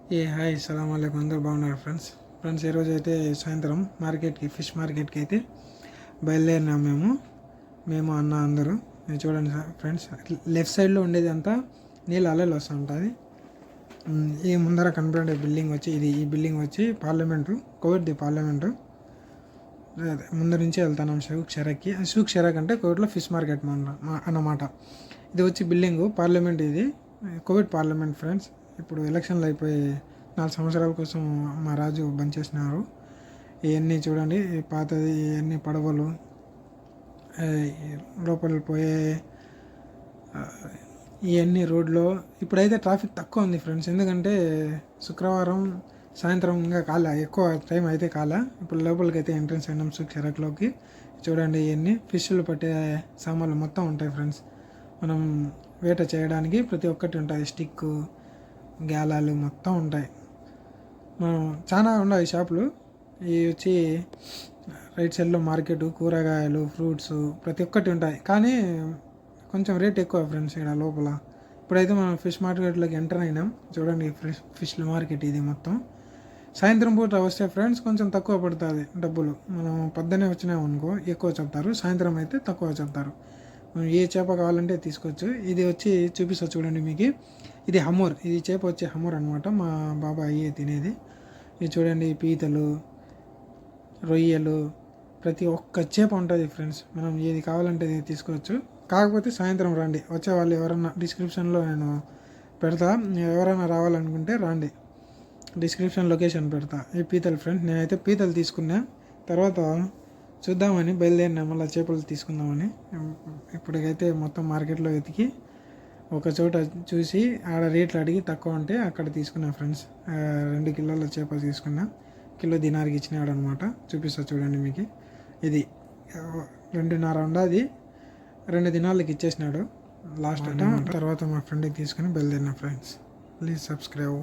Hi సలాం అలైకుం, అందరూ బాగున్నారు ఫ్రెండ్స్ ఈరోజు అయితే సాయంత్రం ఫిష్ మార్కెట్కి అయితే బయలుదేరినాం మేము అన్న అందరూ. మీరు చూడండి ఫ్రెండ్స్, లెఫ్ట్ సైడ్లో ఉండేది అంతా నీళ్ళు అలలు వస్తూ ఉంటుంది. ఈ ముందర కనపడే బిల్డింగ్ వచ్చి ఈ బిల్డింగ్ వచ్చి పార్లమెంటు, కోవిడ్ది పార్లమెంటు. ముందు నుంచి వెళ్తున్నాం షూక్ షెరక్ అంటే కోవిడ్లో ఫిష్ మార్కెట్ అన్నమాట. ఇది వచ్చి బిల్డింగు పార్లమెంట్, ఇది కోవిడ్ పార్లమెంట్ ఫ్రెండ్స్. ఇప్పుడు ఎలక్షన్లు అయిపోయి 4 సంవత్సరాల కోసం మా రాజు బంద్ చేసినారు. ఇవన్నీ చూడండి, పాతది ఇవన్నీ పడవలు, లోపల పోయే ఇవన్నీ రోడ్లో. ఇప్పుడైతే ట్రాఫిక్ తక్కువ ఉంది ఫ్రెండ్స్, ఎందుకంటే శుక్రవారం సాయంత్రం ఇంకా ఎక్కువ టైం అయితే ఇప్పుడు లోపలికి అయితే ఎంట్రన్స్ అయినాం షెరక్లోకి. చూడండి, ఇవన్నీ ఫిష్లు పట్టే సామాన్లు మొత్తం ఉంటాయి ఫ్రెండ్స్. మనం వేట చేయడానికి ప్రతి ఒక్కటి ఉంటుంది, స్టిక్, గ్యాలాలు మొత్తం ఉంటాయి. మనం చాలా ఉన్నాయి షాపులు. ఇవి వచ్చి రైట్ సైడ్లో మార్కెట్, కూరగాయలు, ఫ్రూట్స్ ప్రతి ఒక్కటి ఉంటాయి, కానీ కొంచెం రేట్ ఎక్కువ ఫ్రెండ్స్ ఇక్కడ లోపల. ఇప్పుడైతే మనం ఫిష్ మార్కెట్లోకి ఎంటర్ అయినాం. చూడండి, ఫిష్ మార్కెట్ ఇది మొత్తం. సాయంత్రం పూట వస్తే ఫ్రెండ్స్ కొంచెం తక్కువ పడుతుంది డబ్బులు. మనం పొద్దున్నే వచ్చినాం అనుకో ఎక్కువ చెప్తారు, సాయంత్రం అయితే తక్కువ చెప్తారు. మనం ఏ చేప కావాలంటే తీసుకోవచ్చు. ఇది వచ్చి చూపిస్తా చూడండి మీకు. ఇది హమూర్, ఇది చేప వచ్చి హమూర్ అనమాట. మా బాబాయ్ తినేది. ఇది చూడండి, పీతలు, రొయ్యలు, ప్రతి ఒక్క చేప ఉంటుంది ఫ్రెండ్స్. మనం ఏది కావాలంటే తీసుకోవచ్చు. కాకపోతే సాయంత్రం రండి. వచ్చే వాళ్ళు ఎవరన్నా డిస్క్రిప్షన్లో నేను పెడతా, ఎవరైనా రావాలనుకుంటే రండి, డిస్క్రిప్షన్ లొకేషన్ పెడతా. ఈ పీతలు ఫ్రెండ్స్, నేనైతే పీతలు తీసుకున్నా. తర్వాత చూద్దామని బయలుదేరినా, మళ్ళీ చేపలు తీసుకుందామని. ఇప్పటికైతే మొత్తం మార్కెట్లో వెతికి ఒక చోట చూసి ఆడ రేట్లు అడిగి తక్కువ ఉంటే అక్కడ తీసుకున్నా ఫ్రెండ్స్. 2 కిలోల చేప తీసుకున్నా. కిలో దినార్కి ఇచ్చినాడు అనమాట. చూపిస్తా చూడండి మీకు. ఇది 2.5 ఉండదు, 2 దినాలకి ఇచ్చేసినాడు లాస్ట్ అట. తర్వాత మా ఫ్రెండ్కి తీసుకుని బయలుదేరినా ఫ్రెండ్స్. Please subscribe.